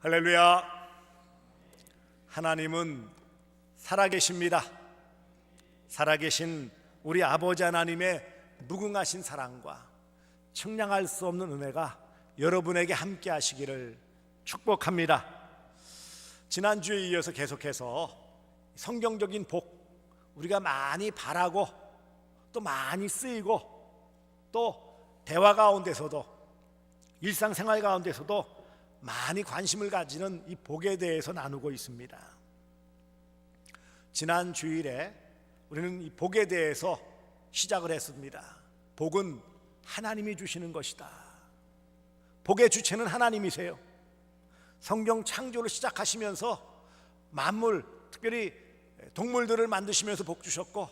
할렐루야. 하나님은 살아계십니다. 살아계신 우리 아버지 하나님의 무궁하신 사랑과 청량할 수 없는 은혜가 여러분에게 함께 하시기를 축복합니다. 지난주에 이어서 계속해서 성경적인 복, 우리가 많이 바라고 또 많이 쓰이고 또 대화 가운데서도 일상생활 가운데서도 많이 관심을 가지는 이 복에 대해서 나누고 있습니다. 지난 주일에 우리는 이 복에 대해서 시작을 했습니다. 복은 하나님이 주시는 것이다. 복의 주체는 하나님이세요. 성경 창조를 시작하시면서 만물, 특별히 동물들을 만드시면서 복 주셨고,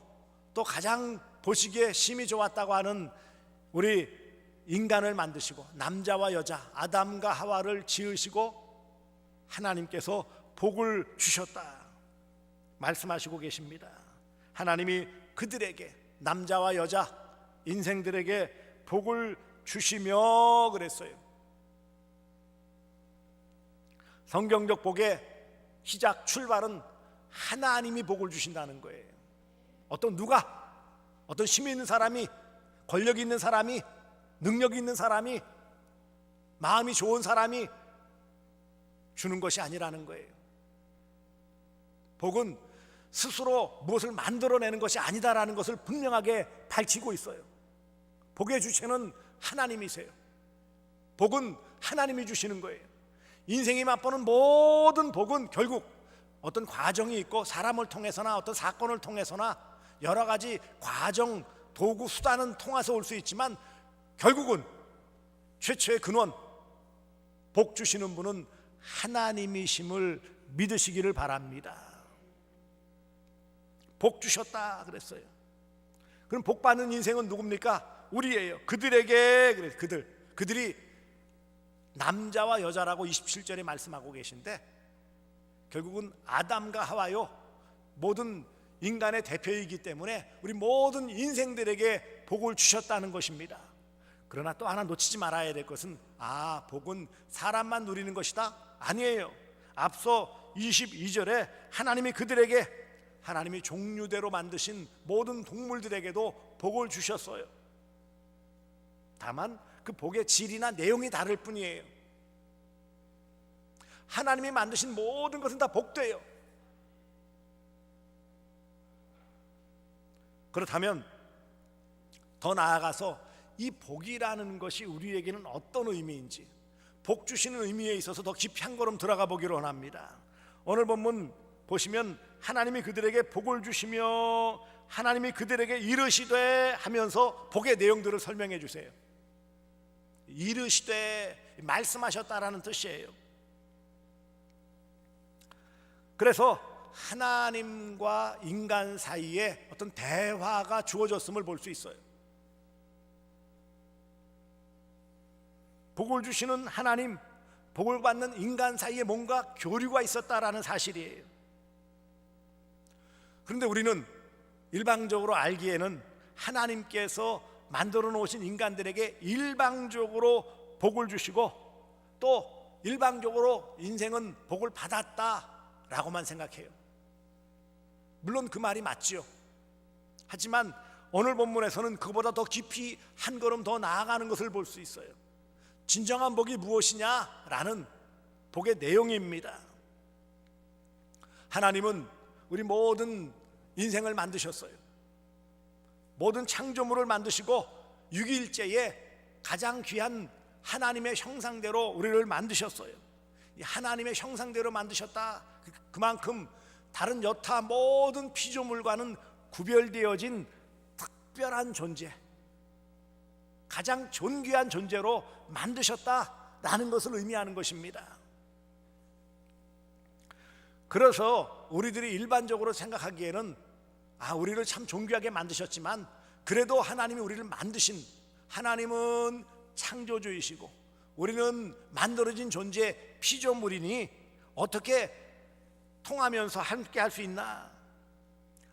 또 가장 보시기에 심히 좋았다고 하는 우리 인간을 만드시고 남자와 여자 아담과 하와를 지으시고 하나님께서 복을 주셨다 말씀하시고 계십니다. 하나님이 그들에게, 남자와 여자 인생들에게 복을 주시며 그랬어요. 성경적 복의 시작, 출발은 하나님이 복을 주신다는 거예요. 어떤 힘이 있는 사람이, 권력이 있는 사람이, 능력이 있는 사람이, 마음이 좋은 사람이 주는 것이 아니라는 거예요. 복은 스스로 무엇을 만들어내는 것이 아니다라는 것을 분명하게 밝히고 있어요. 복의 주체는 하나님이세요. 복은 하나님이 주시는 거예요. 인생이 맛보는 모든 복은 결국 어떤 과정이 있고 사람을 통해서나 어떤 사건을 통해서나 여러 가지 과정, 도구, 수단은 통해서 올 수 있지만 결국은 최초의 근원, 복 주시는 분은 하나님이심을 믿으시기를 바랍니다. 복 주셨다 그랬어요. 그럼 복 받는 인생은 누굽니까? 우리예요. 그들에게, 그들이 남자와 여자라고 27절에 말씀하고 계신데, 결국은 아담과 하와요, 모든 인간의 대표이기 때문에 우리 모든 인생들에게 복을 주셨다는 것입니다. 그러나 또 하나 놓치지 말아야 될 것은, 복은 사람만 누리는 것이다? 아니에요. 앞서 22절에 하나님이 그들에게, 하나님이 종류대로 만드신 모든 동물들에게도 복을 주셨어요. 다만 그 복의 질이나 내용이 다를 뿐이에요. 하나님이 만드신 모든 것은 다 복돼요. 그렇다면 더 나아가서 이 복이라는 것이 우리에게는 어떤 의미인지, 복 주시는 의미에 있어서 더 깊이 한 걸음 들어가 보기를 원합니다. 오늘 본문 보시면 하나님이 그들에게 복을 주시며 하나님이 그들에게 이르시되 하면서 복의 내용들을 설명해 주세요. 이르시되, 말씀하셨다라는 뜻이에요. 그래서 하나님과 인간 사이에 어떤 대화가 주어졌음을 볼 수 있어요. 복을 주시는 하나님, 복을 받는 인간 사이에 뭔가 교류가 있었다라는 사실이에요. 그런데 우리는 일방적으로 알기에는 하나님께서 만들어 놓으신 인간들에게 일방적으로 복을 주시고 또 일방적으로 인생은 복을 받았다라고만 생각해요. 물론 그 말이 맞지요. 하지만 오늘 본문에서는 그보다 더 깊이 한 걸음 더 나아가는 것을 볼 수 있어요. 진정한 복이 무엇이냐라는 복의 내용입니다. 하나님은 우리 모든 인생을 만드셨어요. 모든 창조물을 만드시고 6일째에 가장 귀한 하나님의 형상대로 우리를 만드셨어요. 하나님의 형상대로 만드셨다, 그만큼 다른 여타 모든 피조물과는 구별되어진 특별한 존재, 가장 존귀한 존재로 만드셨다라는 것을 의미하는 것입니다. 그래서 우리들이 일반적으로 생각하기에는 우리를 참 존귀하게 만드셨지만 그래도 하나님이 우리를 만드신, 하나님은 창조주이시고 우리는 만들어진 존재, 피조물이니 어떻게 통하면서 함께 할 수 있나?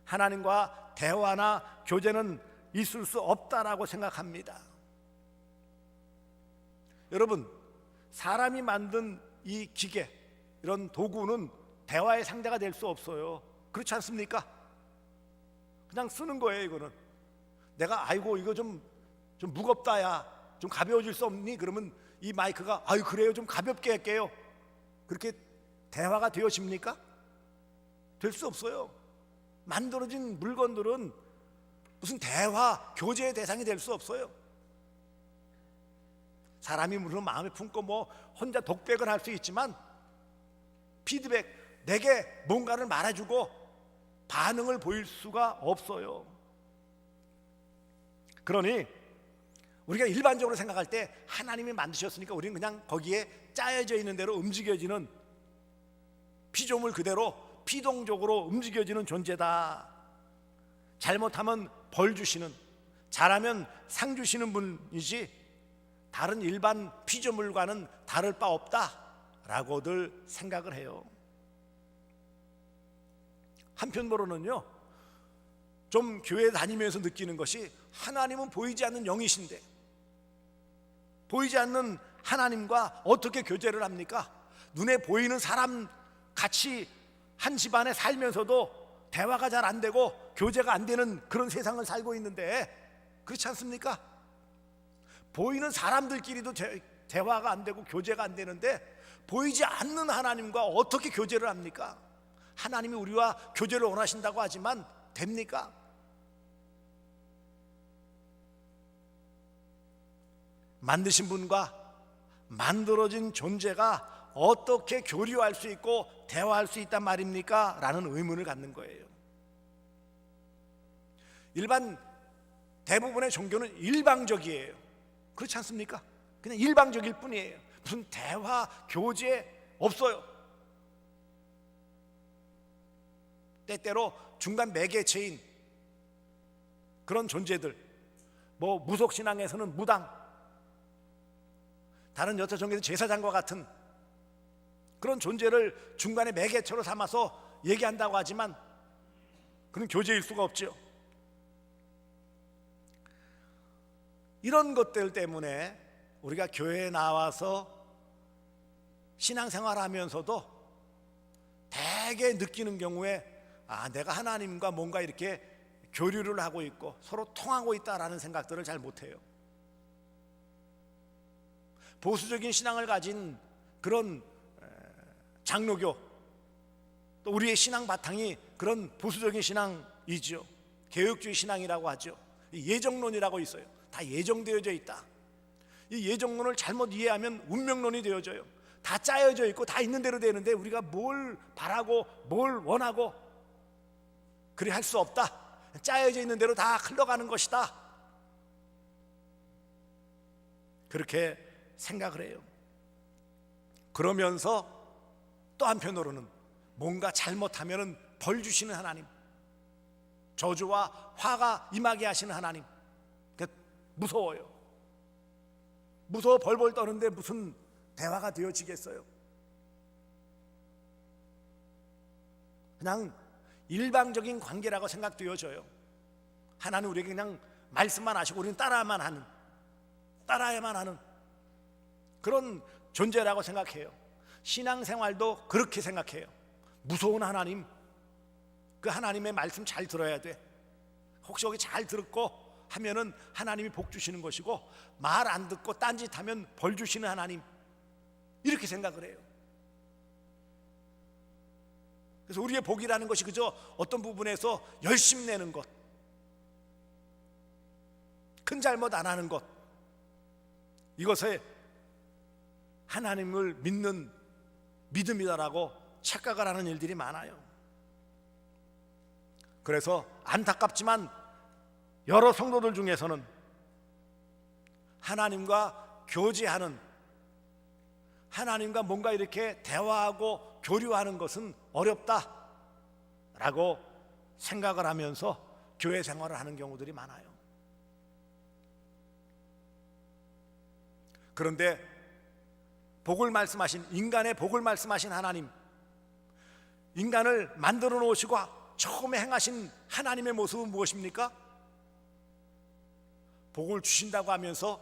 하나님과 대화나 교제는 있을 수 없다라고 생각합니다. 여러분, 사람이 만든 이 기계, 이런 도구는 대화의 상대가 될 수 없어요. 그렇지 않습니까? 그냥 쓰는 거예요. 이거는 내가 아이고 이거 좀 무겁다, 야 좀 가벼워질 수 없니? 그러면 이 마이크가 아유 그래요, 좀 가볍게 할게요. 그렇게 대화가 되어집니까? 될 수 없어요. 만들어진 물건들은 무슨 대화, 교제의 대상이 될 수 없어요. 사람이 물론 마음에 품고 뭐 혼자 독백을 할 수 있지만 피드백, 내게 뭔가를 말해주고 반응을 보일 수가 없어요. 그러니 우리가 일반적으로 생각할 때 하나님이 만드셨으니까 우리는 그냥 거기에 짜여져 있는 대로 움직여지는, 피조물 그대로 피동적으로 움직여지는 존재다. 잘못하면 벌 주시는, 잘하면 상 주시는 분이지 다른 일반 피조물과는 다를 바 없다라고들 생각을 해요. 한편으로는요, 좀 교회 다니면서 느끼는 것이 하나님은 보이지 않는 영이신데 보이지 않는 하나님과 어떻게 교제를 합니까? 눈에 보이는 사람 같이 한 집안에 살면서도 대화가 잘 안 되고 교제가 안 되는 그런 세상을 살고 있는데, 그렇지 않습니까? 보이는 사람들끼리도 대화가 안 되고 교제가 안 되는데 보이지 않는 하나님과 어떻게 교제를 합니까? 하나님이 우리와 교제를 원하신다고 하지만 됩니까? 만드신 분과 만들어진 존재가 어떻게 교류할 수 있고 대화할 수 있단 말입니까? 라는 의문을 갖는 거예요. 대부분의 종교는 일방적이에요. 그렇지 않습니까? 그냥 일방적일 뿐이에요. 무슨 대화, 교제 없어요. 때때로 중간 매개체인 그런 존재들, 뭐 무속신앙에서는 무당, 다른 여타 종교는 제사장과 같은 그런 존재를 중간에 매개체로 삼아서 얘기한다고 하지만 그는 교제일 수가 없죠. 이런 것들 때문에 우리가 교회에 나와서 신앙생활하면서도 대개 느끼는 경우에 내가 하나님과 뭔가 이렇게 교류를 하고 있고 서로 통하고 있다라는 생각들을 잘 못해요. 보수적인 신앙을 가진 그런 장로교, 또 우리의 신앙 바탕이 그런 보수적인 신앙이죠. 개혁주의 신앙이라고 하죠. 예정론이라고 있어요. 다 예정되어져 있다. 이 예정론을 잘못 이해하면 운명론이 되어져요. 다 짜여져 있고 다 있는 대로 되는데 우리가 뭘 바라고 뭘 원하고 그리 할 수 없다. 짜여져 있는 대로 다 흘러가는 것이다. 그렇게 생각을 해요. 그러면서 또 한편으로는 뭔가 잘못하면 벌 주시는 하나님, 저주와 화가 임하게 하시는 하나님, 무서워요. 무서워 벌벌 떠는데 무슨 대화가 되어지겠어요? 그냥 일방적인 관계라고 생각되어져요. 하나는 우리에게 그냥 말씀만 하시고 우리는 따라야만 하는 그런 존재라고 생각해요. 신앙생활도 그렇게 생각해요. 무서운 하나님, 그 하나님의 말씀 잘 들어야 돼. 혹시 여기 잘 듣고 하면은 하나님이 복 주시는 것이고, 말 안 듣고 딴짓하면 벌 주시는 하나님, 이렇게 생각을 해요. 그래서 우리의 복이라는 것이 그저 어떤 부분에서 열심 내는 것, 큰 잘못 안 하는 것, 이것에 하나님을 믿는 믿음이다라고 착각을 하는 일들이 많아요. 그래서 안타깝지만 여러 성도들 중에서는 하나님과 교제하는, 하나님과 뭔가 이렇게 대화하고 교류하는 것은 어렵다라고 생각을 하면서 교회 생활을 하는 경우들이 많아요. 그런데 복을 말씀하신, 인간의 복을 말씀하신 하나님, 인간을 만들어 놓으시고 처음에 행하신 하나님의 모습은 무엇입니까? 복을 주신다고 하면서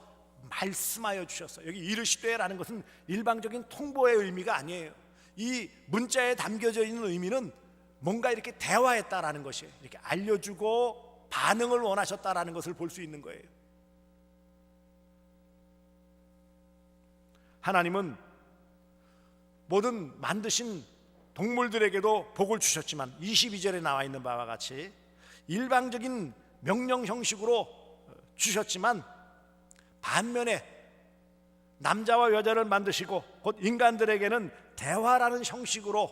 말씀하여 주셨어요. 여기 이르시되라는 것은 일방적인 통보의 의미가 아니에요. 이 문자에 담겨져 있는 의미는 뭔가 이렇게 대화했다라는 것이에요. 이렇게 알려주고 반응을 원하셨다라는 것을 볼 수 있는 거예요. 하나님은 모든 만드신 동물들에게도 복을 주셨지만 22절에 나와 있는 바와 같이 일방적인 명령 형식으로 주셨지만 반면에 남자와 여자를 만드시고 곧 인간들에게는 대화라는 형식으로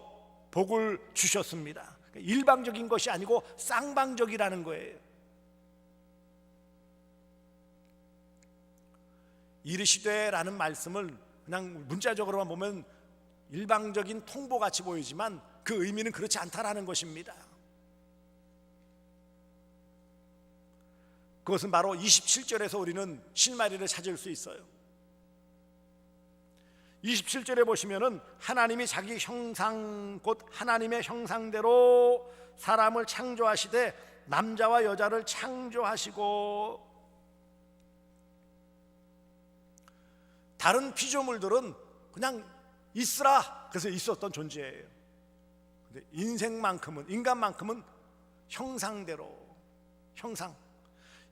복을 주셨습니다. 일방적인 것이 아니고 쌍방적이라는 거예요. 이르시되라는 말씀을 그냥 문자적으로만 보면 일방적인 통보같이 보이지만 그 의미는 그렇지 않다라는 것입니다. 그것은 바로 27절에서 우리는 실마리를 찾을 수 있어요. 27절에 보시면은 하나님이 자기 형상 곧 하나님의 형상대로 사람을 창조하시되 남자와 여자를 창조하시고, 다른 피조물들은 그냥 있으라 그래서 있었던 존재예요. 근데 인간만큼은 형상대로, 형상,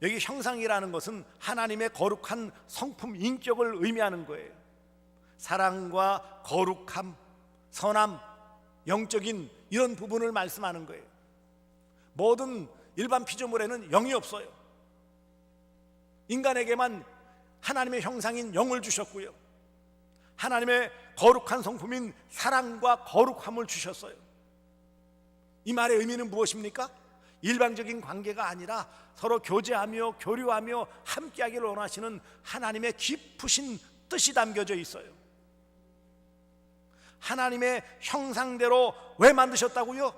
여기 형상이라는 것은 하나님의 거룩한 성품 인격을 의미하는 거예요. 사랑과 거룩함, 선함, 영적인 이런 부분을 말씀하는 거예요. 모든 일반 피조물에는 영이 없어요. 인간에게만 하나님의 형상인 영을 주셨고요, 하나님의 거룩한 성품인 사랑과 거룩함을 주셨어요. 이 말의 의미는 무엇입니까? 일방적인 관계가 아니라 서로 교제하며 교류하며 함께하기를 원하시는 하나님의 깊으신 뜻이 담겨져 있어요. 하나님의 형상대로 왜 만드셨다고요?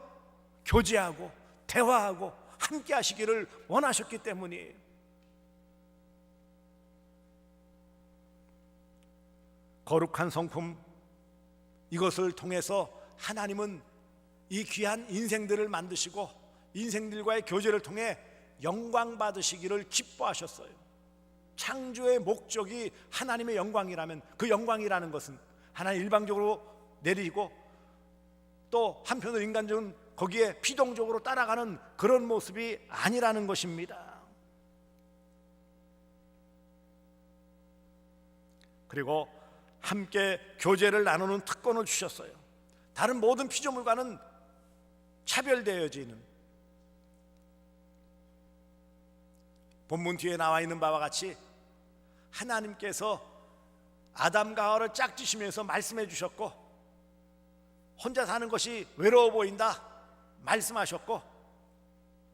교제하고 대화하고 함께 하시기를 원하셨기 때문이에요. 거룩한 성품, 이것을 통해서 하나님은 이 귀한 인생들을 만드시고 인생들과의 교제를 통해 영광 받으시기를 기뻐하셨어요. 창조의 목적이 하나님의 영광이라면 그 영광이라는 것은 하나님 일방적으로 내리고 또 한편으로 인간적은 거기에 피동적으로 따라가는 그런 모습이 아니라는 것입니다. 그리고 함께 교제를 나누는 특권을 주셨어요. 다른 모든 피조물과는 차별되어지는, 본문 뒤에 나와 있는 바와 같이 하나님께서 아담과 하와를 짝지시면서 말씀해 주셨고, 혼자 사는 것이 외로워 보인다 말씀하셨고,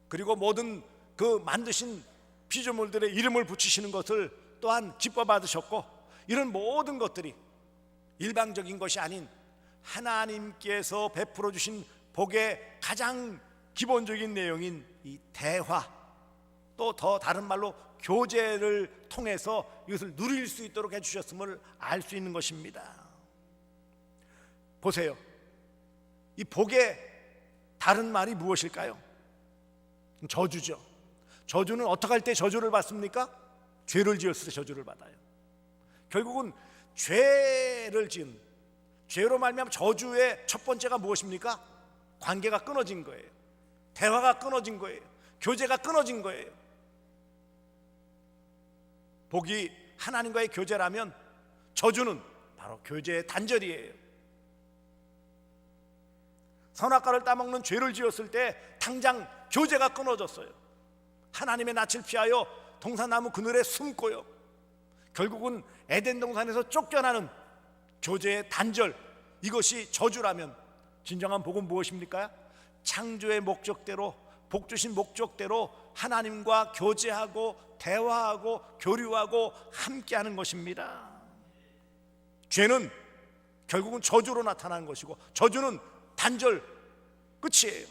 그리고 모든 그 만드신 피조물들의 이름을 붙이시는 것을 또한 기뻐 받으셨고, 이런 모든 것들이 일방적인 것이 아닌 하나님께서 베풀어 주신 복의 가장 기본적인 내용인 이 대화, 또 더 다른 말로 교제를 통해서 이것을 누릴 수 있도록 해주셨음을 알 수 있는 것입니다. 보세요, 이 복의 다른 말이 무엇일까요? 저주죠. 저주는 어떻게 할 때 저주를 받습니까? 죄를 지었을 때 저주를 받아요. 결국은 죄를 지은, 죄로 말미암아 저주의 첫 번째가 무엇입니까? 관계가 끊어진 거예요. 대화가 끊어진 거예요. 교제가 끊어진 거예요. 복이 하나님과의 교제라면 저주는 바로 교제의 단절이에요. 선악과를 따먹는 죄를 지었을 때 당장 교제가 끊어졌어요. 하나님의 낯을 피하여 동산나무 그늘에 숨고요, 결국은 에덴 동산에서 쫓겨나는 교제의 단절, 이것이 저주라면 진정한 복은 무엇입니까? 창조의 목적대로, 복 주신 목적대로 하나님과 교제하고 대화하고 교류하고 함께하는 것입니다. 죄는 결국은 저주로 나타나는 것이고, 저주는 단절, 끝이에요.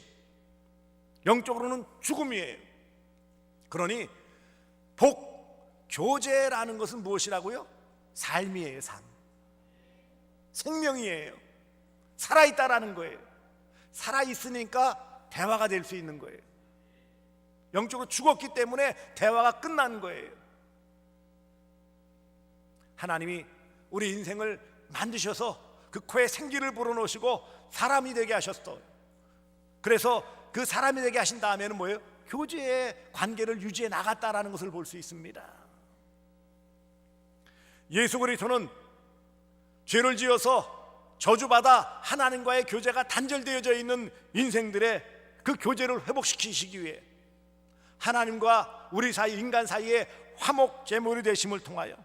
영적으로는 죽음이에요. 그러니 복, 교제라는 것은 무엇이라고요? 삶이에요. 삶, 생명이에요. 살아있다라는 거예요. 살아있으니까 대화가 될 수 있는 거예요. 영적으로 죽었기 때문에 대화가 끝난 거예요. 하나님이 우리 인생을 만드셔서 그 코에 생기를 불어넣으시고 사람이 되게 하셨어요. 그래서 그 사람이 되게 하신 다음에는 뭐예요? 교제의 관계를 유지해 나갔다라는 것을 볼 수 있습니다. 예수 그리스도는 죄를 지어서 저주받아 하나님과의 교제가 단절되어져 있는 인생들의 그 교제를 회복시키시기 위해 하나님과 우리 사이, 인간 사이에 화목 제물이 되심을 통하여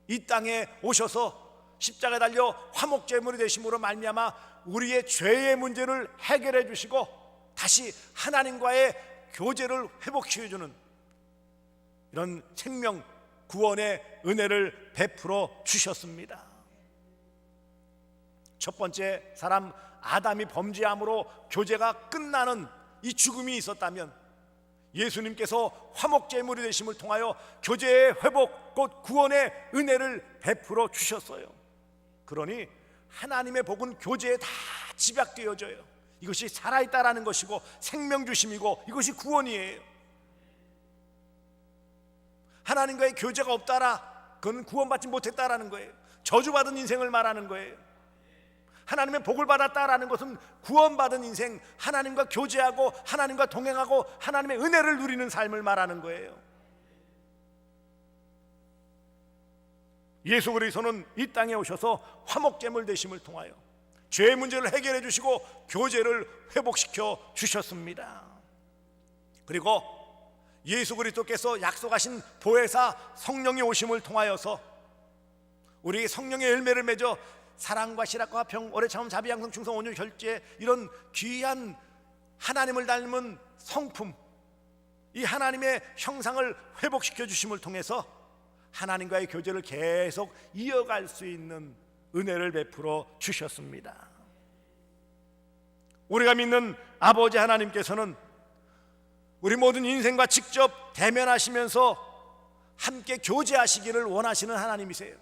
이 땅에 오셔서 십자가에 달려 화목 제물이 되심으로 말미암아 우리의 죄의 문제를 해결해 주시고 다시 하나님과의 교제를 회복시켜 주는 이런 생명 구원의 은혜를 베풀어 주셨습니다. 첫 번째 사람 아담이 범죄함으로 교제가 끝나는 이 죽음이 있었다면 예수님께서 화목제물이 되심을 통하여 교제의 회복 곧 구원의 은혜를 베풀어 주셨어요. 그러니 하나님의 복은 교제에 다 집약되어져요. 이것이 살아있다라는 것이고 생명 주심이고 이것이 구원이에요. 하나님과의 교제가 없다라 그건 구원받지 못했다라는 거예요. 저주받은 인생을 말하는 거예요. 하나님의 복을 받았다라는 것은 구원받은 인생, 하나님과 교제하고 하나님과 동행하고 하나님의 은혜를 누리는 삶을 말하는 거예요. 예수 그리스도는 이 땅에 오셔서 화목제물 되심을 통하여 죄의 문제를 해결해 주시고 교제를 회복시켜 주셨습니다. 그리고 예수 그리스도께서 약속하신 보혜사 성령이 오심을 통하여서 우리에게 성령의 열매를 맺어 사랑과 실학과 평, 오래 참음, 자비, 양성, 충성, 온유, 절제 이런 귀한 하나님을 닮은 성품, 이 하나님의 형상을 회복시켜 주심을 통해서 하나님과의 교제를 계속 이어갈 수 있는 은혜를 베풀어 주셨습니다. 우리가 믿는 아버지 하나님께서는 우리 모든 인생과 직접 대면하시면서 함께 교제하시기를 원하시는 하나님이세요.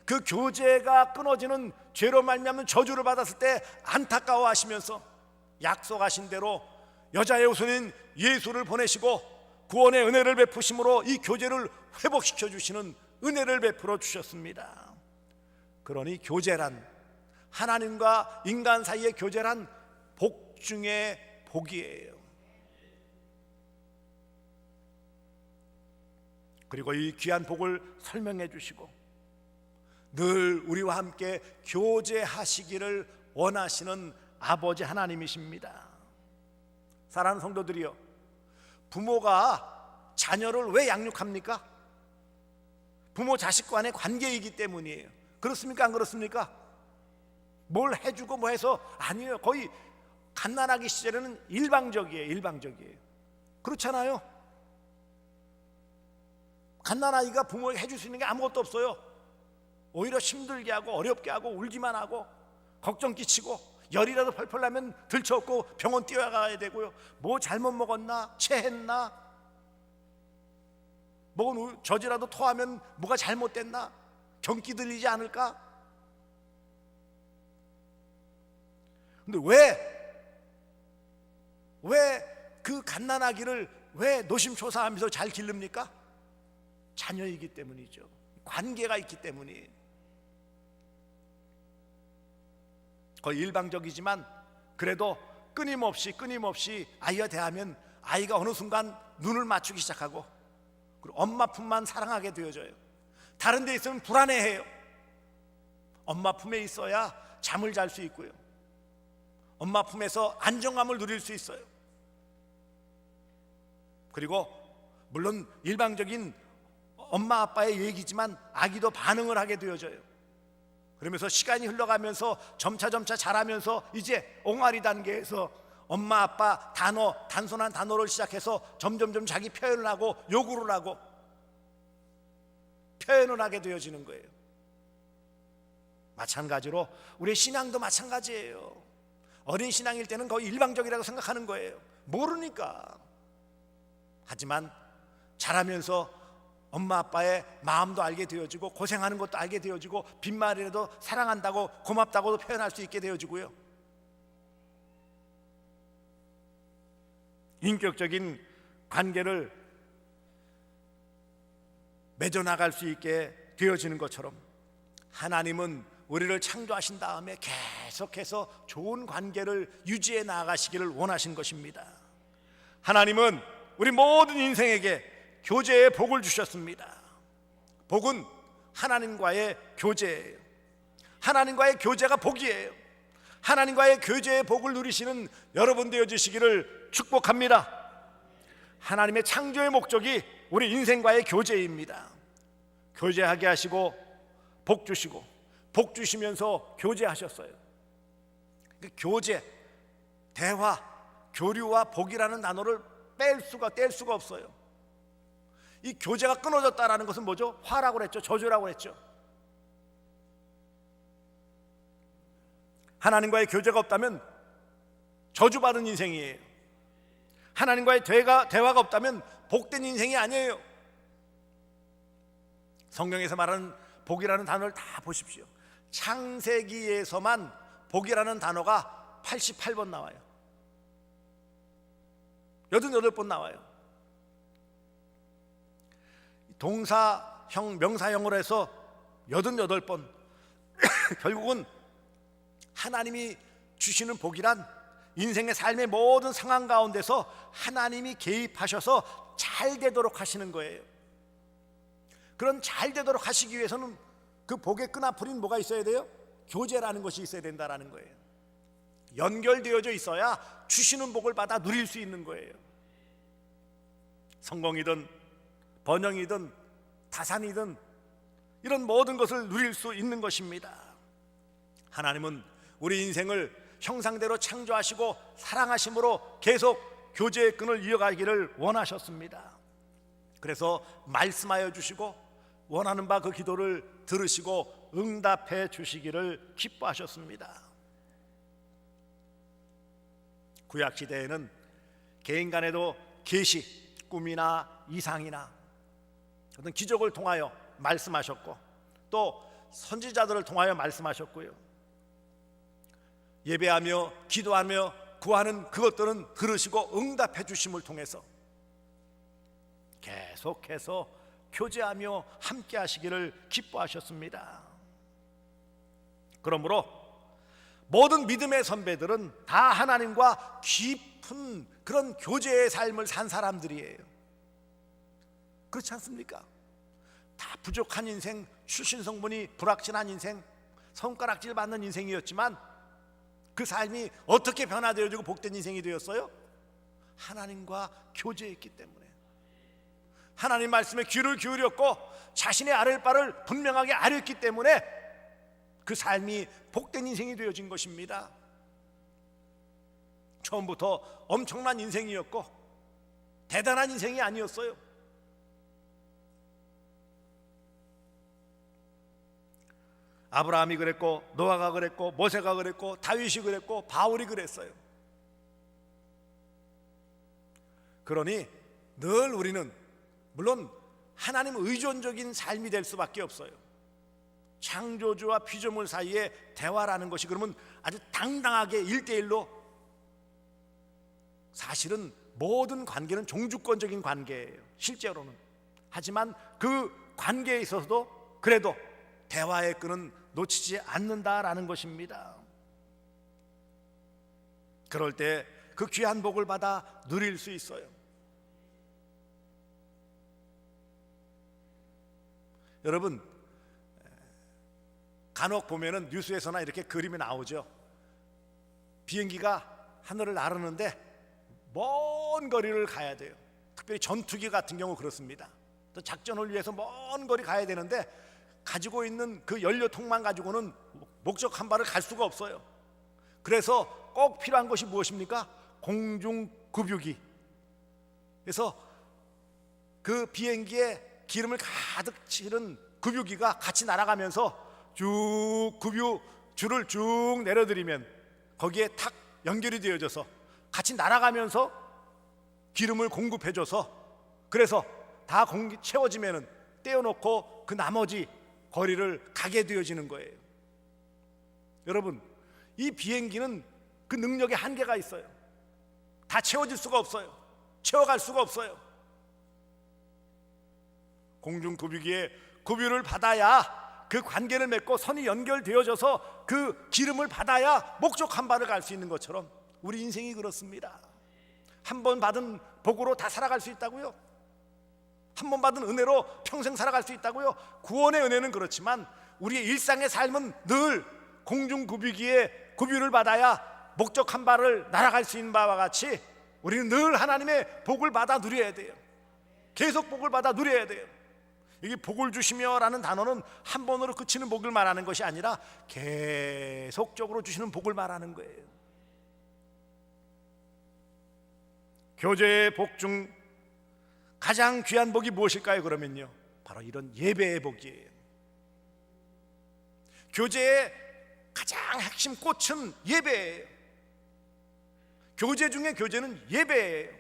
그 교제가 끊어지는 죄로 말미암는 저주를 받았을 때 안타까워하시면서 약속하신 대로 여자의 후손인 예수를 보내시고 구원의 은혜를 베푸심으로 이 교제를 회복시켜 주시는 은혜를 베풀어 주셨습니다. 그러니 교제란, 하나님과 인간 사이의 교제란 복 중에 복이에요. 그리고 이 귀한 복을 설명해 주시고 늘 우리와 함께 교제하시기를 원하시는 아버지 하나님이십니다. 사랑하는 성도들이여, 부모가 자녀를 왜 양육합니까? 부모 자식 간의 관계이기 때문이에요. 그렇습니까? 안 그렇습니까? 뭘 해주고 뭐 해서 아니에요. 거의 갓난아기 시절에는 일방적이에요. 그렇잖아요. 갓난아이가 부모에게 해줄 수 있는 게 아무것도 없어요. 오히려 힘들게 하고 어렵게 하고 울기만 하고 걱정 끼치고 열이라도 펄펄 나면 들쳐업고 병원 뛰어가야 되고요. 뭐 잘못 먹었나? 체했나? 먹은 젖이라도 토하면 뭐가 잘못됐나? 경기 들리지 않을까? 근데 왜 그 갓난아기를 왜 노심초사하면서 잘 기릅니까? 자녀이기 때문이죠. 관계가 있기 때문이에요. 거의 일방적이지만 그래도 끊임없이 아이와 대하면 아이가 어느 순간 눈을 맞추기 시작하고 그리고 엄마 품만 사랑하게 되어져요. 다른 데 있으면 불안해해요. 엄마 품에 있어야 잠을 잘 수 있고요. 엄마 품에서 안정감을 누릴 수 있어요. 그리고 물론 일방적인 엄마 아빠의 얘기지만 아기도 반응을 하게 되어져요. 그러면서 시간이 흘러가면서 점차 자라면서 이제 옹알이 단계에서 엄마 아빠 단순한 단어를 시작해서 점점 자기 표현을 하고 요구를 하고 표현을 하게 되어지는 거예요. 마찬가지로 우리 신앙도 마찬가지예요. 어린 신앙일 때는 거의 일방적이라고 생각하는 거예요. 모르니까. 하지만 자라면서 엄마 아빠의 마음도 알게 되어지고 고생하는 것도 알게 되어지고 빈말이라도 사랑한다고 고맙다고도 표현할 수 있게 되어지고요. 인격적인 관계를 맺어나갈 수 있게 되어지는 것처럼 하나님은 우리를 창조하신 다음에 계속해서 좋은 관계를 유지해 나가시기를 원하신 것입니다. 하나님은 우리 모든 인생에게 교제의 복을 주셨습니다. 복은 하나님과의 교제예요. 하나님과의 교제가 복이에요. 하나님과의 교제의 복을 누리시는 여러분 되어주시기를 축복합니다. 하나님의 창조의 목적이 우리 인생과의 교제입니다. 교제하게 하시고 복 주시고 복 주시면서 교제하셨어요. 그 교제, 대화, 교류와 복이라는 단어를 뗄 수가 없어요. 이 교제가 끊어졌다는 것은 뭐죠? 화라고 그랬죠. 저주라고 그랬죠. 하나님과의 교제가 없다면 저주받은 인생이에요. 하나님과의 대화가 없다면 복된 인생이 아니에요. 성경에서 말하는 복이라는 단어를 다 보십시오. 창세기에서만 복이라는 단어가 88번 나와요. 88번 나와요. 동사형, 명사형으로 해서 88번. 결국은 하나님이 주시는 복이란 인생의 삶의 모든 상황 가운데서 하나님이 개입하셔서 잘 되도록 하시는 거예요. 그런 잘 되도록 하시기 위해서는 그 복의 끈앞으로는 뭐가 있어야 돼요? 교제라는 것이 있어야 된다는 거예요. 연결되어져 있어야 주시는 복을 받아 누릴 수 있는 거예요. 성공이든 번영이든 다산이든 이런 모든 것을 누릴 수 있는 것입니다. 하나님은 우리 인생을 형상대로 창조하시고 사랑하심으로 계속 교제의 끈을 이어가기를 원하셨습니다. 그래서 말씀하여 주시고 원하는 바 그 기도를 들으시고 응답해 주시기를 기뻐하셨습니다. 구약시대에는 개인 간에도 계시, 꿈이나 이상이나 어떤 기적을 통하여 말씀하셨고 또 선지자들을 통하여 말씀하셨고요. 예배하며 기도하며 구하는 그것들은 들으시고 응답해 주심을 통해서 계속해서 교제하며 함께 하시기를 기뻐하셨습니다. 그러므로 모든 믿음의 선배들은 다 하나님과 깊은 그런 교제의 삶을 산 사람들이에요. 그렇지 않습니까? 다 부족한 인생, 출신 성분이 불확실한 인생, 손가락질 받는 인생이었지만 그 삶이 어떻게 변화되어지고 복된 인생이 되었어요? 하나님과 교제했기 때문에. 하나님 말씀에 귀를 기울였고 자신의 아랠 바를 분명하게 아렸기 때문에 그 삶이 복된 인생이 되어진 것입니다. 처음부터 엄청난 인생이었고 대단한 인생이 아니었어요. 아브라함이 그랬고 노아가 그랬고 모세가 그랬고 다윗이 그랬고 바울이 그랬어요. 그러니 늘 우리는 물론 하나님 의존적인 삶이 될 수밖에 없어요. 창조주와 피조물 사이의 대화라는 것이 그러면 아주 당당하게 1대1로, 사실은 모든 관계는 종주권적인 관계예요, 실제로는. 하지만 그 관계에 있어서도 그래도 대화의 끈은 놓치지 않는다라는 것입니다. 그럴 때 그 귀한 복을 받아 누릴 수 있어요. 여러분, 간혹 보면은 뉴스에서나 이렇게 그림이 나오죠. 비행기가 하늘을 나르는데 먼 거리를 가야 돼요. 특별히 전투기 같은 경우 그렇습니다. 또 작전을 위해서 먼 거리 가야 되는데 가지고 있는 그 연료통만 가지고는 목적 한 발을 갈 수가 없어요. 그래서 꼭 필요한 것이 무엇입니까? 공중급유기. 그래서 그 비행기에 기름을 가득 실은 급유기가 같이 날아가면서 쭉 급유 줄을 쭉 내려드리면 거기에 탁 연결이 되어져서 같이 날아가면서 기름을 공급해줘서, 그래서 다 채워지면은 떼어놓고 그 나머지 거리를 가게 되어지는 거예요. 여러분, 이 비행기는 그 능력에 한계가 있어요. 다 채워질 수가 없어요. 채워갈 수가 없어요. 공중급유기에 급유를 받아야 그 관계를 맺고 선이 연결되어져서 그 기름을 받아야 목적한 바를 갈 수 있는 것처럼 우리 인생이 그렇습니다. 한 번 받은 복으로 다 살아갈 수 있다고요? 한 번 받은 은혜로 평생 살아갈 수 있다고요? 구원의 은혜는 그렇지만 우리의 일상의 삶은 늘 공중구비기에 구비를 받아야 목적한 바를 날아갈 수 있는 바와 같이 우리는 늘 하나님의 복을 받아 누려야 돼요. 계속 복을 받아 누려야 돼요. 이게 복을 주시며 라는 단어는 한 번으로 그치는 복을 말하는 것이 아니라 계속적으로 주시는 복을 말하는 거예요. 교제의 복 중 가장 귀한 복이 무엇일까요? 그러면요, 바로 이런 예배의 복이에요. 교제의 가장 핵심 꽃은 예배예요. 교제 중에 교제는 예배예요.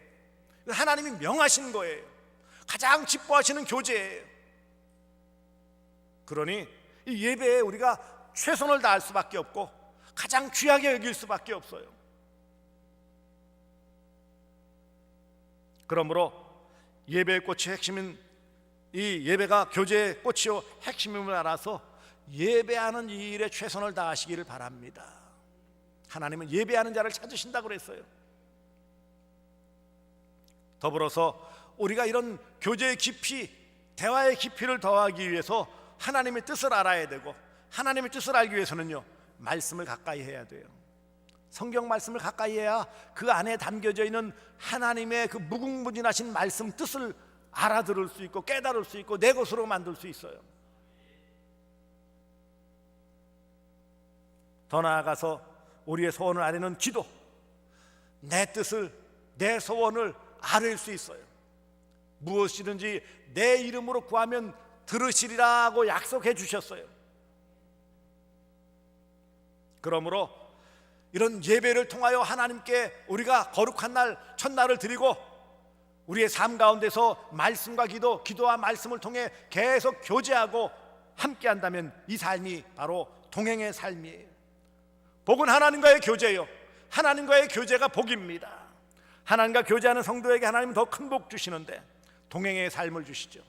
하나님이 명하신 거예요. 가장 기뻐하시는 교제예요. 그러니 이 예배에 우리가 최선을 다할 수밖에 없고 가장 귀하게 여길 수밖에 없어요. 그러므로 예배의 꽃이 핵심인 이 예배가 교제의 꽃이요 핵심임을 알아서 예배하는 이 일에 최선을 다하시기를 바랍니다. 하나님은 예배하는 자를 찾으신다고 그랬어요. 더불어서 우리가 이런 교제의 깊이, 대화의 깊이를 더하기 위해서 하나님의 뜻을 알아야 되고, 하나님의 뜻을 알기 위해서는요, 말씀을 가까이 해야 돼요. 성경 말씀을 가까이 해야 그 안에 담겨져 있는 하나님의 그 무궁무진하신 말씀 뜻을 알아들을 수 있고 깨달을 수 있고 내 것으로 만들 수 있어요. 더 나아가서 우리의 소원을 아뢰는 기도, 내 뜻을, 내 소원을 아뢰 수 있어요. 무엇이든지 내 이름으로 구하면 들으시리라고 약속해 주셨어요. 그러므로 이런 예배를 통하여 하나님께 우리가 거룩한 날 첫날을 드리고 우리의 삶 가운데서 말씀과 기도와 말씀을 통해 계속 교제하고 함께 한다면 이 삶이 바로 동행의 삶이에요. 복은 하나님과의 교제예요. 하나님과의 교제가 복입니다. 하나님과 교제하는 성도에게 하나님은 더 큰 복 주시는데 동행의 삶을 주시죠.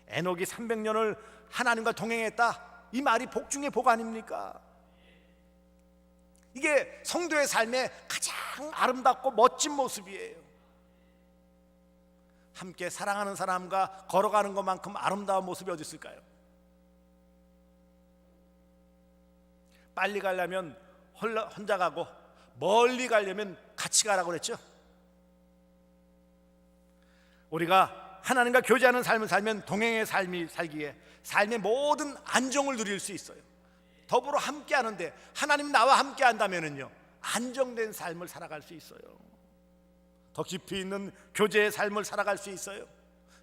에녹이 300년을 하나님과 동행했다, 이 말이 복 중에 복 아닙니까? 이게 성도의 삶의 가장 아름답고 멋진 모습이에요. 함께 사랑하는 사람과 걸어가는 것만큼 아름다운 모습이 어디 있을까요? 빨리 가려면 혼자 가고 멀리 가려면 같이 가라고 그랬죠. 우리가 하나님과 교제하는 삶을 살면 동행의 삶이 살기에 삶의 모든 안정을 누릴 수 있어요. 더불어 함께 하는데 하나님 나와 함께 한다면은요, 안정된 삶을 살아갈 수 있어요. 더 깊이 있는 교제의 삶을 살아갈 수 있어요.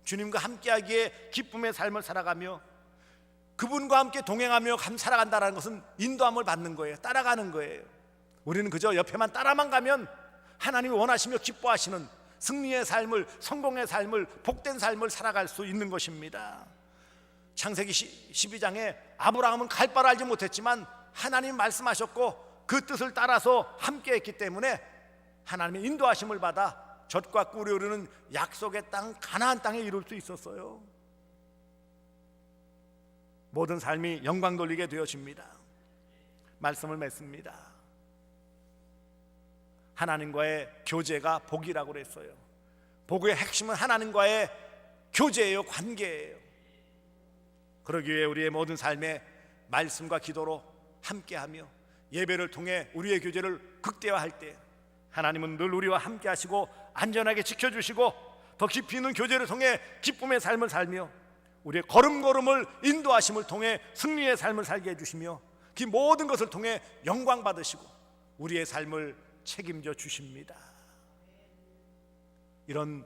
주님과 함께 하기에 기쁨의 삶을 살아가며 그분과 함께 동행하며 살아간다는 것은 인도함을 받는 거예요. 따라가는 거예요. 우리는 그저 옆에만 따라만 가면 하나님이 원하시며 기뻐하시는 승리의 삶을, 성공의 삶을, 복된 삶을 살아갈 수 있는 것입니다. 창세기 12장에 아브라함은 갈 바를 알지 못했지만 하나님 말씀하셨고 그 뜻을 따라서 함께 했기 때문에 하나님의 인도하심을 받아 젖과 꿀이 흐르는 약속의 땅 가나안 땅에 이룰 수 있었어요. 모든 삶이 영광 돌리게 되어집니다. 말씀을 맺습니다. 하나님과의 교제가 복이라고 그랬어요. 복의 핵심은 하나님과의 교제예요. 관계예요. 그러기 위해 우리의 모든 삶에 말씀과 기도로 함께하며 예배를 통해 우리의 교제를 극대화할 때 하나님은 늘 우리와 함께 하시고 안전하게 지켜주시고 더 깊이 있는 교제를 통해 기쁨의 삶을 살며 우리의 걸음걸음을 인도하심을 통해 승리의 삶을 살게 해주시며 그 모든 것을 통해 영광 받으시고 우리의 삶을 책임져 주십니다. 이런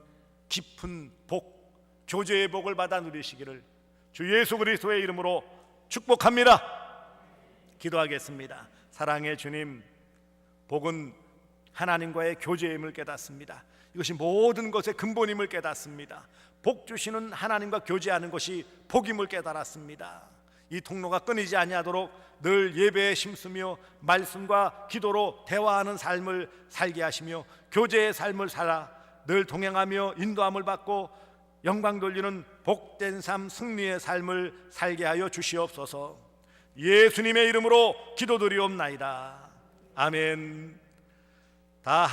깊은 복, 교제의 복을 받아 누리시기를 주 예수 그리스도의 이름으로 축복합니다. 기도하겠습니다. 사랑의 주님, 복은 하나님과의 교제임을 깨닫습니다. 이것이 모든 것의 근본임을 깨닫습니다. 복 주시는 하나님과 교제하는 것이 복임을 깨달았습니다. 이 통로가 끊이지 아니하도록 늘 예배에 힘쓰며 말씀과 기도로 대화하는 삶을 살게 하시며 교제의 삶을 살아 늘 동행하며 인도함을 받고 영광 돌리는 복된 삶, 승리의 삶을 살게 하여 주시옵소서. 예수님의 이름으로 기도드리옵나이다. 아멘. 다